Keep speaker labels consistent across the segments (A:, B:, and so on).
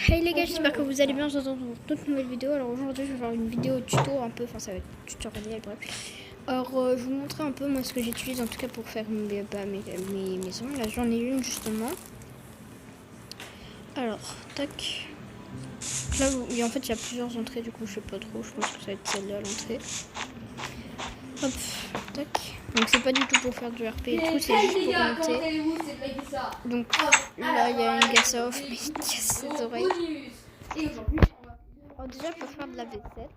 A: Hey les gars, j'espère que vous allez bien. Je vous retrouve pour toute nouvelle vidéo. Alors aujourd'hui, je vais faire une vidéo tuto un peu, enfin ça va être tutoriel, bref. Alors je vais vous montrer un peu moi ce que j'utilise en tout cas pour faire mes maisons. Là j'en ai une justement. Alors, tac. Là, et en fait il y a plusieurs entrées, du coup je sais pas trop, je pense que ça va être celle-là l'entrée. Hop, tac. Donc c'est pas du tout pour faire du RP et tout, c'est juste pour monter. Donc là il y a une gasse-off, mais il casse ses oreilles. Alors déjà pour faire de la vaisselle,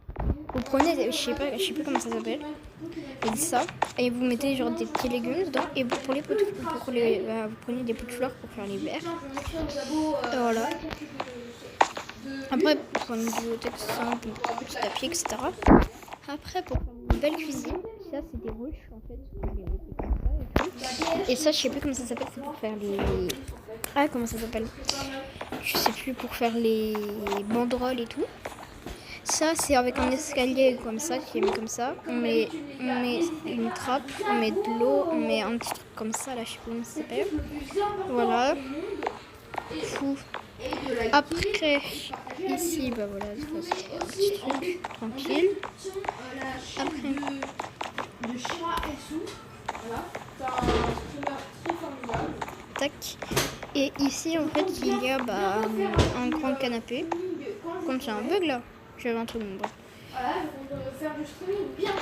A: vous prenez, je sais plus comment ça s'appelle, et ça, et vous mettez genre des petits légumes dedans, et pour les pots vous prenez des pots de fleurs pour faire les verres. Et voilà. Après pour une bibliothèque simple, un petit tapis, etc. Après pour faire une belle cuisine, ça c'est des ruches en fait, vous les mettez comme ça et tout. Et ça je sais plus comment ça s'appelle, c'est pour faire les... Ah comment ça s'appelle, je sais plus, pour faire les banderoles et tout. Ça c'est avec un escalier comme ça, qui est mis comme ça. On met une trappe, on met de l'eau, on met un petit truc comme ça, là je sais plus comment ça s'appelle. Voilà. Fou. Après ici bah voilà, c'est un petit truc tranquille. Après tac. Et ici en fait il y a un grand canapé. Comme c'est un bug là, j'avais un truc bon, bref.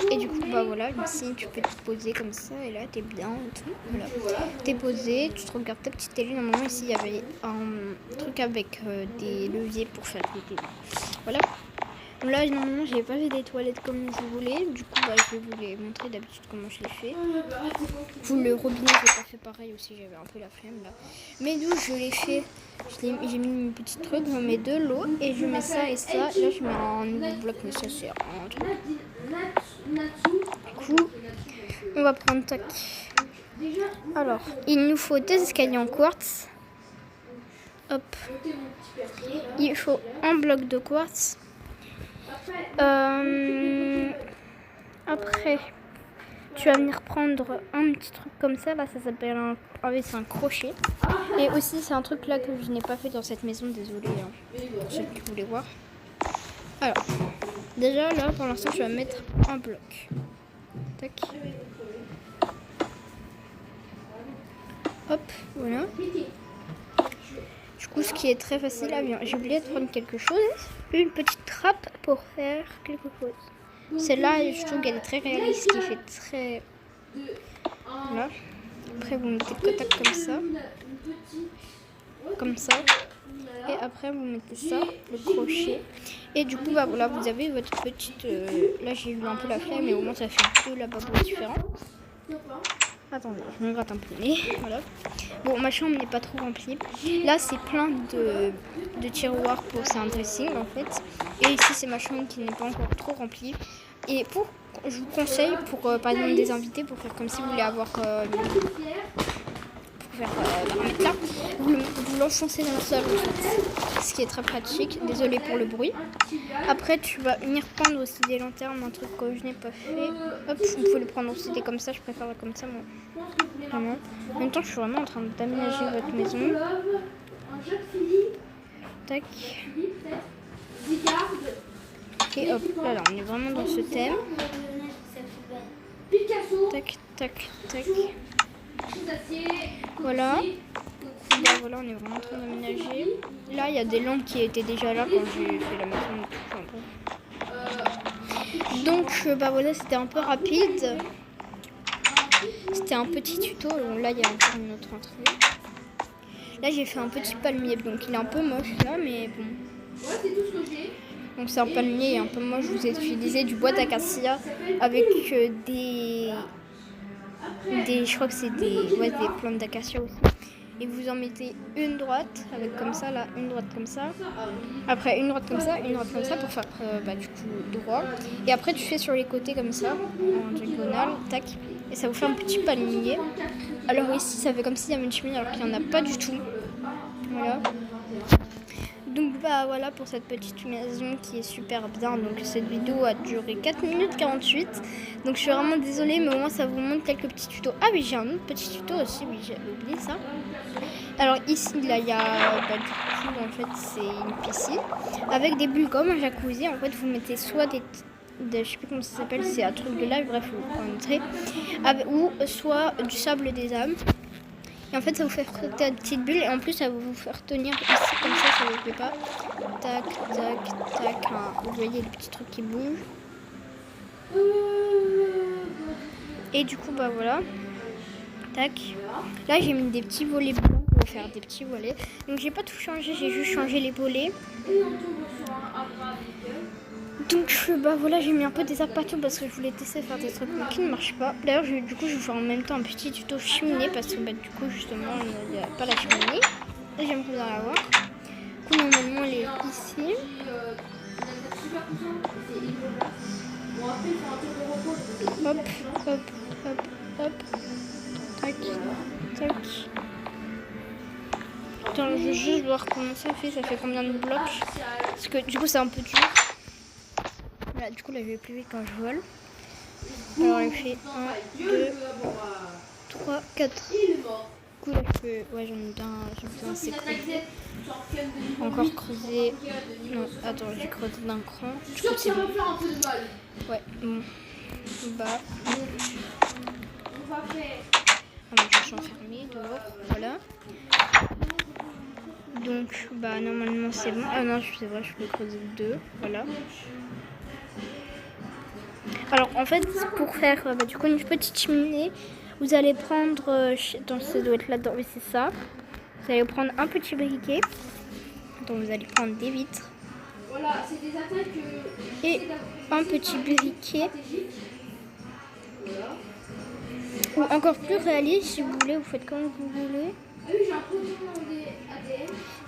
A: Et du coup bah voilà, ici tu peux te poser comme ça et là t'es bien et tout. Voilà. T'es posé, tu te regardes ta petite télé. Normalement ici il y avait un truc avec des leviers pour faire des télés. Voilà. Là normalement j'ai pas fait des toilettes comme je voulais, du coup bah, je vais vous les montrer d'habitude comment je les fais. Le robinet j'ai pas fait pareil aussi, j'avais un peu la flemme là. Mais d'où je l'ai fait, j'ai mis une petite truc, je mets de l'eau et je mets ça et ça. Là je mets un nouveau bloc, mais ça c'est un truc. Du coup on va prendre tac. Alors il nous faut 2 escaliers en quartz. Hop. Il faut un bloc de quartz. Après, tu vas venir prendre un petit truc comme ça. Là, ça s'appelle c'est un crochet. Et aussi, c'est un truc là que je n'ai pas fait dans cette maison. Désolée, hein, pour ceux qui voulaient voir. Alors, déjà là, pour l'instant, je vais mettre un bloc. Tac. Hop, voilà. Du coup, ce qui est très facile à bien. J'ai oublié de prendre quelque chose. Une petite trappe pour faire quelque chose. Celle-là, je trouve qu'elle est très réaliste, qui fait très... Voilà. Après, vous mettez le contact comme ça. Comme ça. Et après, vous mettez ça, le crochet. Et du coup, bah voilà, vous avez votre petite... Là, j'ai eu un peu la flemme, mais au moins, ça fait 2 lavabos différents. Attendez, je me gratte un peu le nez. Voilà. Bon, ma chambre n'est pas trop remplie. Là, c'est plein de tiroirs pour... C'est un dressing, en fait. Et ici, c'est ma chambre qui n'est pas encore trop remplie. Et je vous conseille, pour par exemple des invités, pour faire comme si vous voulez avoir... pour faire là, vous l'enfoncez dans le sol, en fait. Ce qui est très pratique. Désolée pour le bruit. Après, tu vas venir prendre aussi des lanternes, un truc que je n'ai pas fait. Hop, vous pouvez le prendre aussi des comme ça. Je préfère comme ça, moi. Vraiment. En même temps, je suis vraiment en train d'aménager votre maison. Tac. Et hop, là, on est vraiment dans ce thème. Tac, tac, tac. Voilà. Bah, voilà, on est vraiment en train d'aménager. Là, il y a des lampes qui étaient déjà là quand j'ai fait la maison. Donc, bah voilà, c'était un peu rapide. C'était un petit tuto. Là, il y a encore une autre entrée. Là, j'ai fait un petit palmier. Donc, il est un peu moche là, mais bon. Donc, c'est un palmier un peu moche. Je vous ai utilisé du bois d'acacia avec je crois que c'est des plantes d'acacia aussi. Et vous en mettez une droite avec comme ça, là, une droite comme ça. Après une droite comme ça, une droite comme ça pour faire du coup droit. Et après tu fais sur les côtés comme ça, en diagonale, tac. Et ça vous fait un petit palmier. Alors ici ça fait comme s'il y avait une cheminée alors qu'il n'y en a pas du tout. Voilà. Donc bah voilà pour cette petite maison qui est super bien. Donc cette vidéo a duré 4 minutes 48. Donc je suis vraiment désolée, mais au moins ça vous montre quelques petits tutos. Ah oui, j'ai un autre petit tuto aussi, oui j'avais oublié ça. Alors ici, là, il y a du coup, en fait, c'est une piscine avec des bulles comme un jacuzzi. En fait, vous mettez soit je sais plus comment ça s'appelle, c'est un truc de live, bref, vous connaîtrez, ou soit du sable des âmes. Et en fait, ça vous fait frotter à des petites bulles et en plus, ça va vous faire tenir ici comme ça vous fait pas. Tac, tac, tac. Vous voyez les petits trucs qui bougent. Et du coup, bah voilà. Tac. Là, j'ai mis des petits volets blancs pour faire des petits volets. Donc, j'ai pas tout changé, j'ai juste changé les volets. Donc, bah voilà, j'ai mis un peu des arbres partout parce que je voulais tester faire des trucs qui ne marchent pas. D'ailleurs, du coup, je vais faire en même temps un petit tuto cheminée parce que, bah, du coup, justement, il n'y a pas la cheminée. Et j'aimerais bien la voir. Du coup, normalement, elle est ici. Hop, hop, hop, hop. Tac, tac. Attends, je veux juste voir comment ça fait combien de blocs. Parce que du coup, c'est un peu dur. Voilà, du coup, là, je vais plus vite quand je vole. Alors, il fait 1, 2, 3, 4. Du coup, là, je peux. Ouais, j'en ai bien assez creusé. Encore creuser. Non, attends, j'ai creusé d'un cran. Du coup, c'est bon. Ouais, bon. Bah. Ah, moi, je suis enfermée dehors. Voilà. Donc, bah, normalement, c'est bon. Ah non, c'est vrai, je peux creuser 2. Voilà. Alors, en fait, pour faire bah, du coup une petite cheminée, vous allez prendre. Attends, ça doit être là-dedans. Oui, c'est ça. Vous allez prendre un petit briquet. Donc, vous allez prendre des vitres. Et un petit briquet. Ou encore plus réaliste, si vous voulez, vous faites comme vous voulez.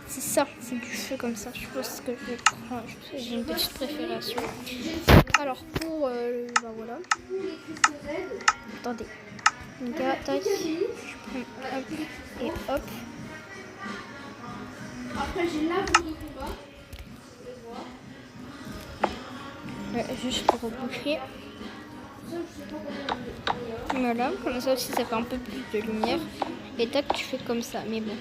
A: C'est ça, c'est du feu comme ça. Je pense que je vais prendre. J'ai une petite préfération. Alors pour bah voilà. Attendez. Tac. Je prends hop et hop. Après j'ai l'arbre de combat. Juste pour reboucher. Voilà, comme ça aussi ça fait un peu plus de lumière. Et tac, tu fais comme ça. Mais bon,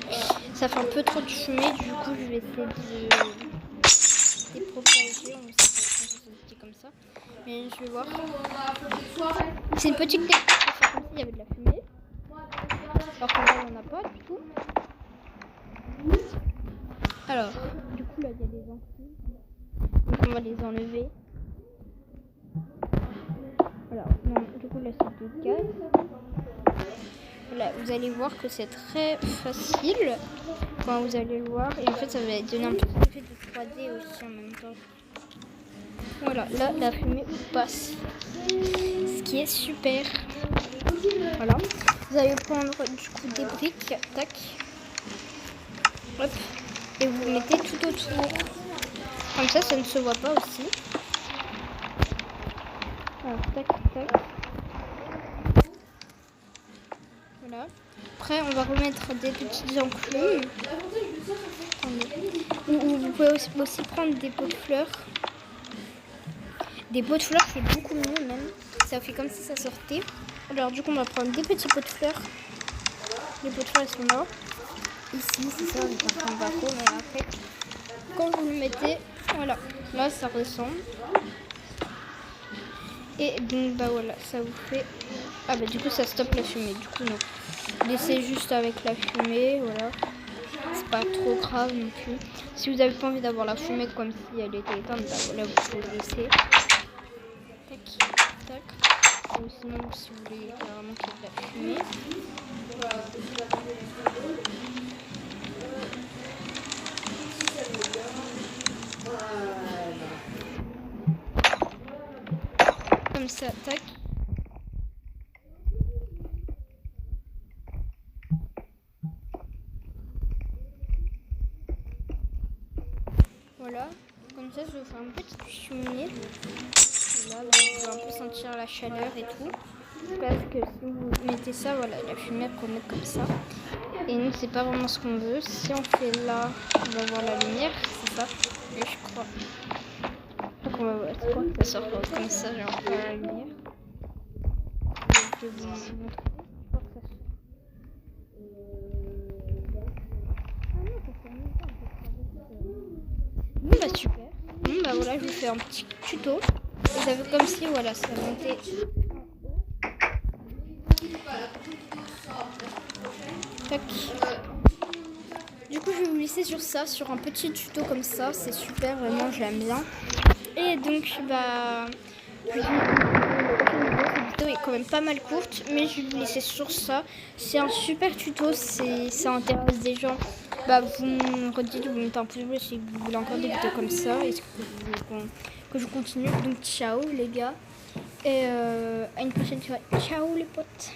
A: ça fait un peu trop de fumée. Du coup, je vais essayer de dépropager. On sait pas comment ça se dit comme ça. Mais je vais voir. C'est une petite technique pour faire comme s'il y avait de la fumée. Alors que là, on n'en a pas du tout. Alors, du coup, là, il y a des ampoules. Donc, on va les enlever. Voilà, non, du coup, là, c'est du gaz. Voilà, vous allez voir que c'est très facile quand vous allez le voir. Et en fait, ça va donner un petit effet de 3D aussi en même temps. Voilà, là, la fumée passe. Ce qui est super. Voilà. Vous allez prendre du coup des briques. Tac. Hop. Et vous mettez tout autour. Comme ça ne se voit pas aussi. Alors, tac, tac. Voilà. Après, on va remettre des petites enclumes. Vous pouvez aussi prendre des pots de fleurs. Des pots de fleurs, c'est beaucoup mieux même. Ça fait comme si ça sortait. Alors, du coup, on va prendre des petits pots de fleurs. Les pots de fleurs, ils sont là. Ici, c'est ça, on va trop, mais après, quand vous le mettez, voilà. Là, ça ressemble. Et donc, bah voilà, ça vous fait. Ah, bah du coup, ça stoppe la fumée. Du coup, non. Laissez juste avec la fumée, voilà. C'est pas trop grave non plus. Si vous n'avez pas envie d'avoir la fumée comme si elle était éteinte, bah voilà, vous pouvez laisser. Tac, tac. Ou sinon, si vous voulez carrément qu'il y ait de la fumée. Comme ça, tac. Voilà, comme ça, je vais faire une petite cheminée. Là, on va un peu sentir la chaleur et tout. Parce que si vous mettez ça, voilà, la fumée elle peut mettre comme ça. Et nous, c'est pas vraiment ce qu'on veut. Si on fait là, on va voir la lumière, c'est ça. Et je crois. Donc on va voir ça sort comme ça, genre la lumière. Je vais vous montrer. bah voilà, je vous fais un petit tuto. Et ça fait comme si, voilà, ça montait. Tac. Du coup, je vais vous laisser sur ça, sur un petit tuto comme ça. C'est super, vraiment, j'aime bien. Et donc, bah, cette vidéo est quand même pas mal courte, mais je vais vous laisser sur ça. C'est un super tuto, ça intéresse des gens. Bah, vous me redites, vous mettez un pouce bleu si vous voulez encore des vidéos comme ça. Est-ce que vous voulez que je continue? Donc, ciao les gars. Et à une prochaine fois. Ciao les potes.